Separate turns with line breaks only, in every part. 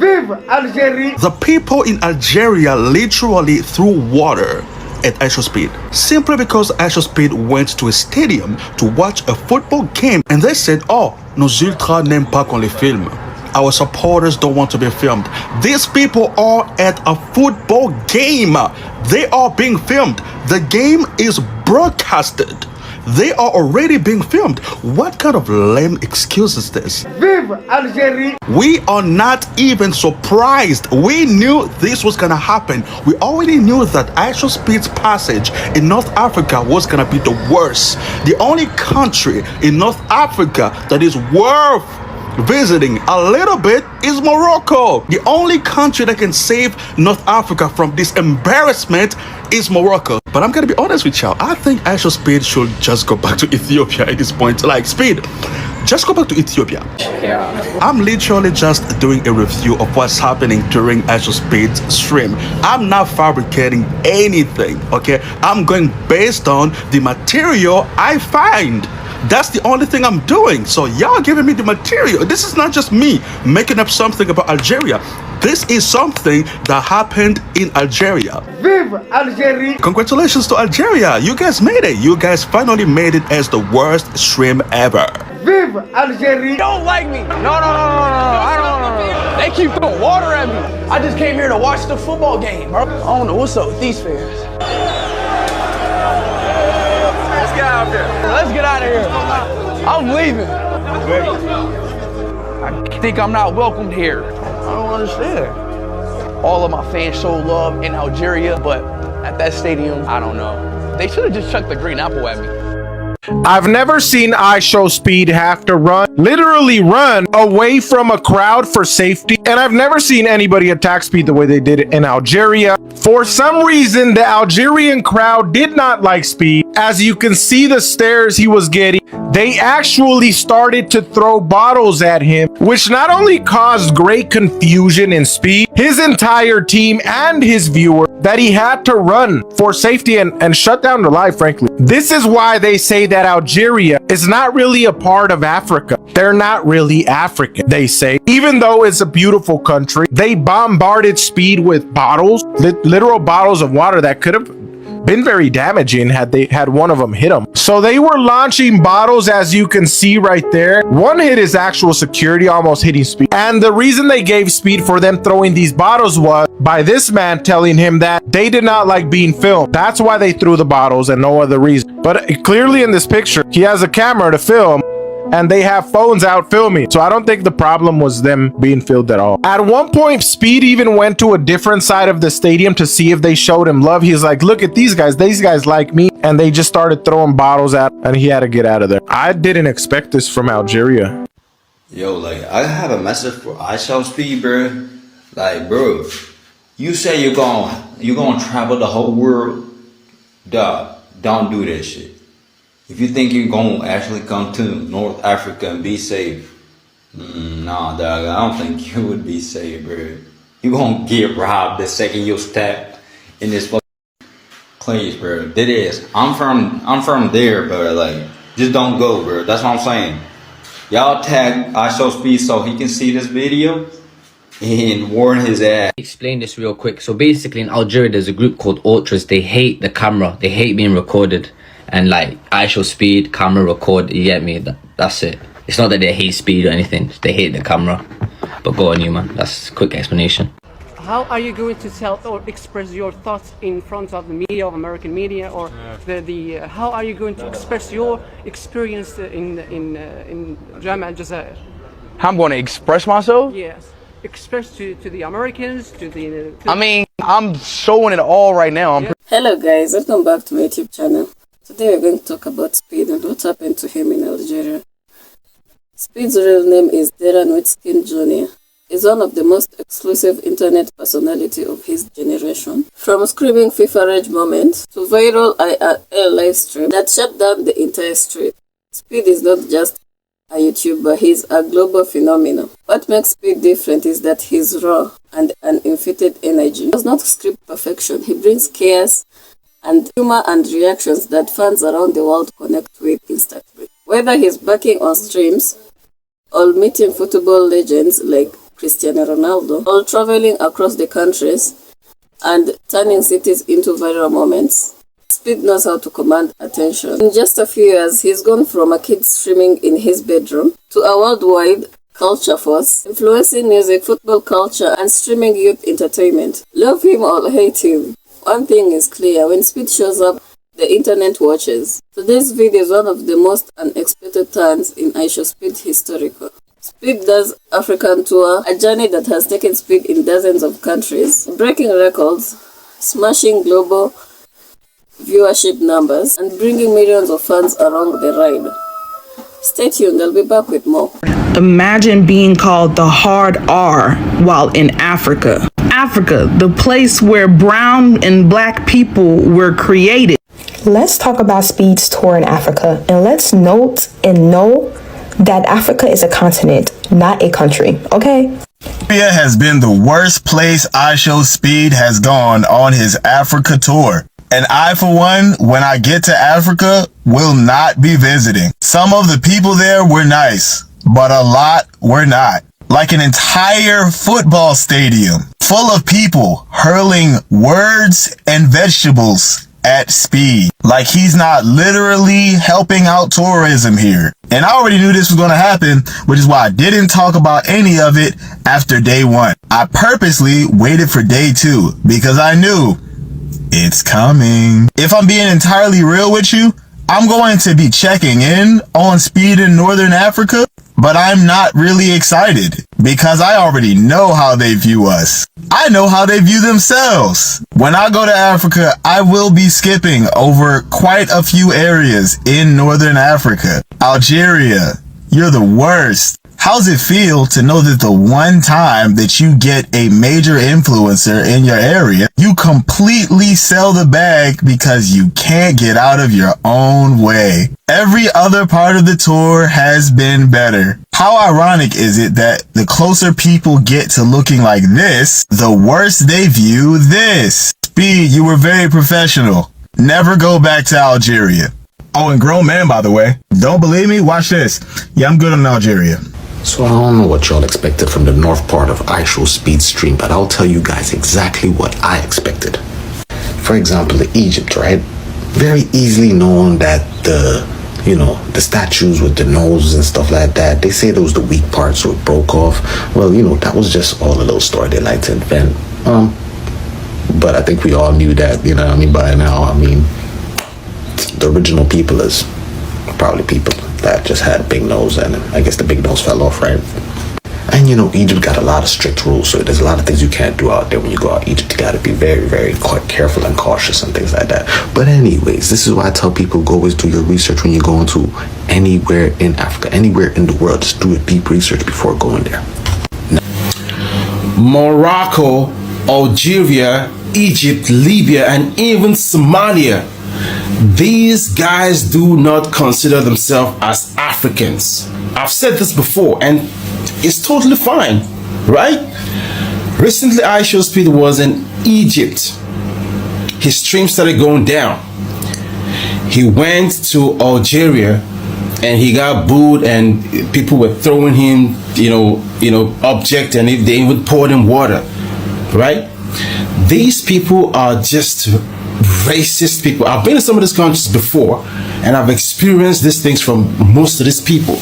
Vive Algeria!
The people in Algeria literally threw water at Ishowspeed simply because Ishowspeed went to a stadium to watch a football game and they said, oh, nos ultras n'aiment pas qu'on les filme. Our supporters don't want to be filmed. These people are at a football game. They are being filmed. The game is broadcasted. They are already being filmed. What kind of lame excuse is this?
Vive Algeria!
We are not even surprised. We knew this was gonna happen. We already knew that Ishowspeed's passage in North Africa was gonna be the worst. The only country in North Africa that is worth visiting a little bit is Morocco. The only country that can save North Africa from this embarrassment is Morocco. But I'm gonna be honest with y'all, I think Ishowspeed should just go back to Ethiopia at this point. Like, Speed, just go back to Ethiopia. I'm literally just doing a review of what's happening during Ishowspeed's stream. I'm not fabricating anything, okay? I'm going based on the material I find. That's the only thing I'm doing. So y'all giving me the material. This is not just me making up something about Algeria. This is something that happened in Algeria.
Vive Algeria!
Congratulations to Algeria. You guys made it. You guys finally made it as the worst stream ever.
Vive Algeria!
Don't like me. No. I don't. They keep throwing water at me. I just came here to watch the football game, bro. I don't know what's up with these fans. Let's get out of here. I'm leaving. I think I'm not welcomed here. I don't understand. All of my fans show love in Algeria, but at that stadium, I don't know. They should have just chucked the green apple at me.
I've never seen Ishowspeed have to literally run away from a crowd for safety, and I've never seen anybody attack Speed the way they did it in Algeria. For some reason, the Algerian crowd did not like Speed. As you can see the stares he was getting, they actually started to throw bottles at him, which not only caused great confusion in Speed, his entire team and his viewer, that he had to run for safety and shut down the live, frankly. This is why they say that Algeria is not really a part of Africa. They're not really African, they say. Even though it's a beautiful country, they bombarded Speed with bottles, literal bottles of water that could have been very damaging had they had one of them hit them. So they were launching bottles, as you can see right there. One hit is actual security, almost hitting Speed. And the reason they gave Speed for them throwing these bottles was by this man telling him that they did not like being filmed. That's why they threw the bottles and no other reason. But clearly in this picture, he has a camera to film, and they have phones out filming. So I don't think the problem was them being filmed at all. At one point, Speed even went to a different side of the stadium to see if they showed him love. He's like, look at these guys like me. And they just started throwing bottles at him, and he had to get out of there. I didn't expect this from Algeria.
Yo, like, I have a message for Ishowspeed, bro. Like, bro, you say you're gonna travel the whole world. Dog, don't do that shit. If you think you're gonna actually come to North Africa and be safe, nah, dog, I don't think you would be safe, bro. You gonna get robbed the second you step in this fucking place, bro. That is, I'm from there, bro. Like, just don't go, bro. That's what I'm saying. Y'all tag Ishowspeed so he can see this video and warn his ass.
Explain this real quick. So basically in Algeria, there's a group called Ultras. They hate the camera. They hate being recorded. And like, Ishowspeed, camera record, you get me? That's it. It's not that they hate Speed or anything. They hate the camera. But go on, you man. That's a quick explanation.
How are you going to tell or express your thoughts in front of the media, of American media, or how are you going to express your experience in Jam Al Jazair?
How I'm going to express myself?
Yes, express to the Americans,
I mean, I'm showing it all right now.
Hello guys, welcome back to my YouTube channel. Today we're going to talk about Speed and what happened to him in Algeria. Speed's real name is Deran Witskin Jr. He's one of the most exclusive internet personality of his generation. From screaming FIFA rage moments to viral IRL live stream that shut down the entire street. Speed is not just a YouTuber, he's a global phenomenon. What makes Speed different is that he's raw and an unfitted energy. He does not script perfection, he brings chaos and humor and reactions that fans around the world connect with instantly. Whether he's backing on streams or meeting football legends like Cristiano Ronaldo, while traveling across the countries and turning cities into viral moments. Speed knows how to command attention. In just a few years, he's gone from a kid streaming in his bedroom to a worldwide culture force, influencing music, football culture, and streaming youth entertainment. Love him or hate him, one thing is clear: when Speed shows up, the internet watches. Today's video is one of the most unexpected turns in Ishowspeed historical. Speed does African tour, a journey that has taken Speed in dozens of countries, breaking records, smashing global viewership numbers, and bringing millions of fans along the ride. Stay tuned, I'll be back with more.
Imagine being called the hard R while in Africa. Africa, the place where brown and black people were created.
Let's talk about Speed's tour in Africa, and let's note and know that Africa is a continent, not a country, okay?
Algeria has been the worst place Ishowspeed has gone on his Africa tour. And I, for one, when I get to Africa, will not be visiting. Some of the people there were nice, but a lot were not. Like an entire football stadium full of people hurling words and vegetables at Speed. Like he's not literally helping out tourism here. And I already knew this was going to happen, which is why I didn't talk about any of it after day 1. I purposely waited for day 2 because I knew it's coming. If I'm being entirely real with you, I'm going to be checking in on Speed in Northern Africa, but I'm not really excited because I already know how they view us. I know how they view themselves. When I go to Africa, I will be skipping over quite a few areas in Northern Africa. Algeria, you're the worst. How's it feel to know that the one time that you get a major influencer in your area, you completely sell the bag because you can't get out of your own way? Every other part of the tour has been better. How ironic is it that the closer people get to looking like this, the worse they view this? Speed, you were very professional. Never go back to Algeria. Oh, and grown man, by the way. Don't believe me? Watch this. Yeah, I'm good on Algeria.
So I don't know what y'all expected from the north part of Ishowspeed stream, but I'll tell you guys exactly what I expected. For example, Egypt, right? Very easily known that the statues with the nose and stuff like that, they say that was the weak part, so it broke off. Well, that was just all a little story they like to invent. But I think we all knew that, by now. The original people is probably people that just had a big nose, and I guess the big nose fell off, right? And Egypt got a lot of strict rules, so there's a lot of things you can't do out there when you go out Egypt. You got to be very, very quite careful and cautious and things like that. But anyways, this is why I tell people, go always do your research when you're going to anywhere in Africa, anywhere in the world. Just do a deep research before going there.
Morocco, Algeria, Egypt, Libya, and even Somalia. These guys do not consider themselves as Africans. I've said this before, and it's totally fine, right? Recently, Ishowspeed was in Egypt. His stream started going down. He went to Algeria, and he got booed, and people were throwing him, objects, and they even poured him water, right? These people are just racist people. I've been in some of these countries before, and I've experienced these things from most of these people.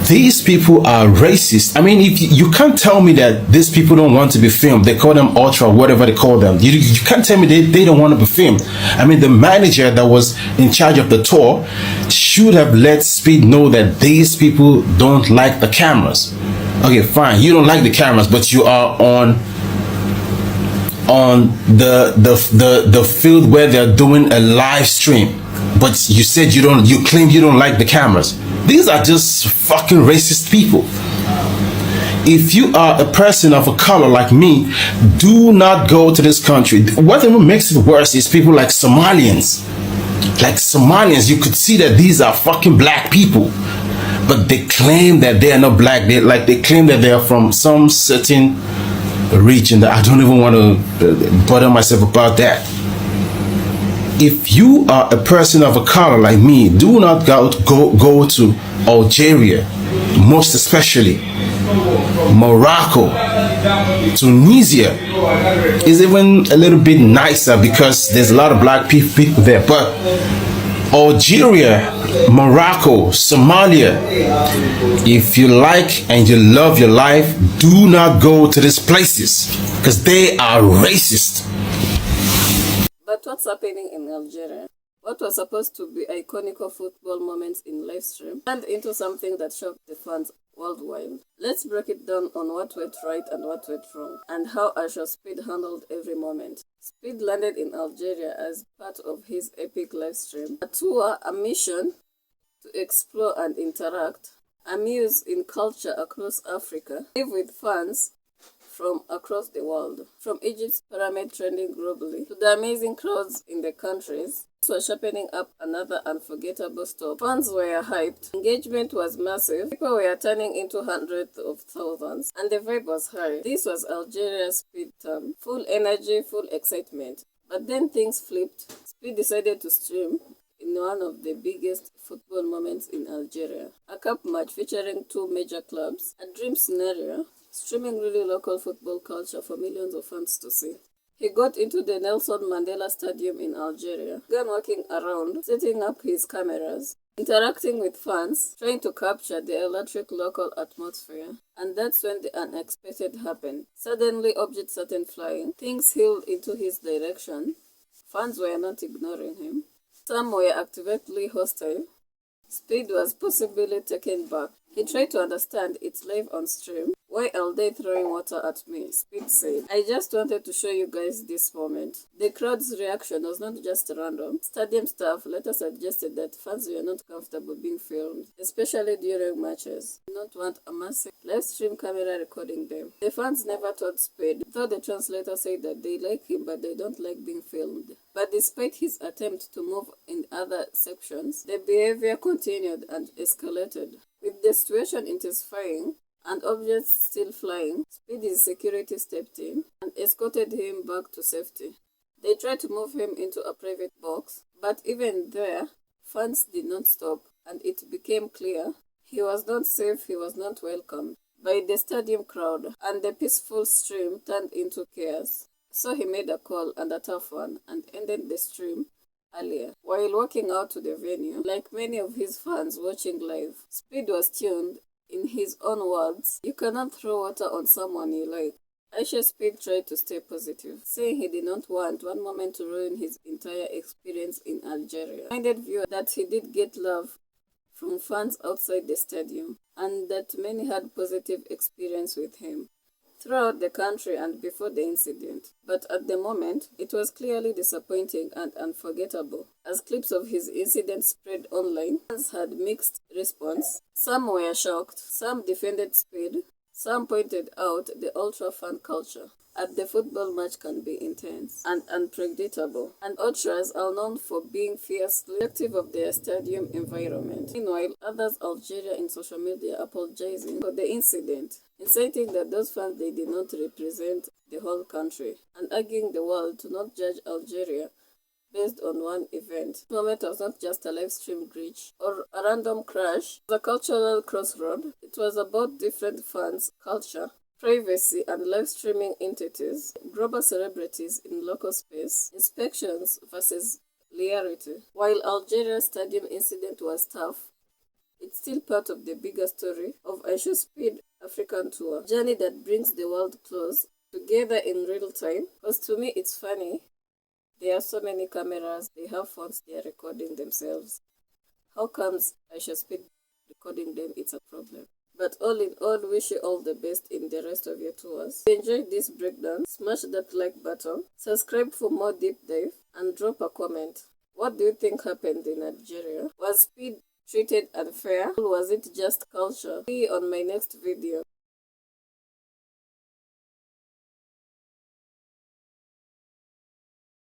These people are racist. If you can't tell me that these people don't want to be filmed. They call them ultra, whatever they call them. You can't tell me they don't want to be filmed. The manager that was in charge of the tour should have let Speed know that these people don't like the cameras. Okay, fine. You don't like the cameras, but you are on the field where they're doing a live stream, but you said you claim you don't like the cameras. These are just fucking racist people. If you are a person of a color like me, do not go to this country. Whatever makes it worse is people like Somalians. You could see that these are fucking black people, but they claim that they are not black. They claim that they are from some certain region that I don't even want to bother myself about that. If you are a person of a color like me, do not go to Algeria, most especially. Morocco, Tunisia is even a little bit nicer because there's a lot of black people there. But Algeria, Morocco, Somalia, if you like and you love your life, do not go to these places because they are racist.
But what's happening in Algeria? What was supposed to be iconic football moments in live stream turned into something that shocked the fans worldwide. Let's break it down on what went right and what went wrong, and how Ishowspeed handled every moment. Speed landed in Algeria as part of his epic live stream, a tour, a mission to explore and interact, amuse in culture across Africa, live with fans from across the world, from Egypt's pyramid trending globally to the amazing crowds in the countries. This was shaping up another unforgettable stop. Fans were hyped, engagement was massive, people were turning into hundreds of thousands, and the vibe was high. This was Algeria's Speed term, full energy, full excitement. But then things flipped. Speed decided to stream in one of the biggest football moments in Algeria, a cup match featuring two major clubs, a dream scenario, streaming really local football culture for millions of fans to see. He got into the Nelson Mandela Stadium in Algeria, began walking around, setting up his cameras, interacting with fans, trying to capture the electric local atmosphere. And that's when the unexpected happened. Suddenly objects started flying, things heeled into his direction. Fans were not ignoring him. Some were actively hostile. Speed was possibly taken back. He tried to understand it's live on stream. Why are they throwing water at me? Speed said. I just wanted to show you guys this moment. The crowd's reaction was not just random. Stadium staff later suggested that fans were not comfortable being filmed, especially during matches. They did not want a massive live stream camera recording them. The fans never told Speed, though the translator said that they like him but they don't like being filmed. But despite his attempt to move in other sections, the behavior continued and escalated. With the situation intensifying and objects still flying, Speedy's security stepped in and escorted him back to safety. They tried to move him into a private box, but even there, fans did not stop, and it became clear he was not safe, he was not welcomed by the stadium crowd, and the peaceful stream turned into chaos. So he made a call, and a tough one, and ended the stream earlier. While walking out to the venue, like many of his fans watching live, Speed was tuned. In his own words, you cannot throw water on someone you like. Ishowspeed tried to stay positive, saying he did not want one moment to ruin his entire experience in Algeria. He reminded viewers that he did get love from fans outside the stadium, and that many had positive experience with him throughout the country and before the incident. But at the moment, it was clearly disappointing and unforgettable. As clips of his incident spread online, fans had mixed response. Some were shocked, some defended Speed, some pointed out the ultra-fan culture at the football match can be intense and unpredictable, and ultras are known for being fiercely protective of their stadium environment. Meanwhile, others Algeria in social media apologizing for the incident, inciting that those fans they did not represent the whole country, and urging the world to not judge Algeria based on one event. The moment was not just a live stream glitch or a random crash, it was a cultural crossroad. It was about different fans, culture, privacy, and live streaming entities, global celebrities in local space, inspections versus reality. While Algeria's stadium incident was tough, it's still part of the bigger story of Ishowspeed African Tour, a journey that brings the world close together in real time. Because to me, it's funny. There are so many cameras, they have phones, they are recording themselves. How comes Ishowspeed recording them? It's a problem. But all in all, wish you all the best in the rest of your tours. If you enjoyed this breakdown, smash that like button, subscribe for more deep dive, and drop a comment. What do you think happened in Algeria? Was Speed treated unfair? Or was it just culture? See you on my next video.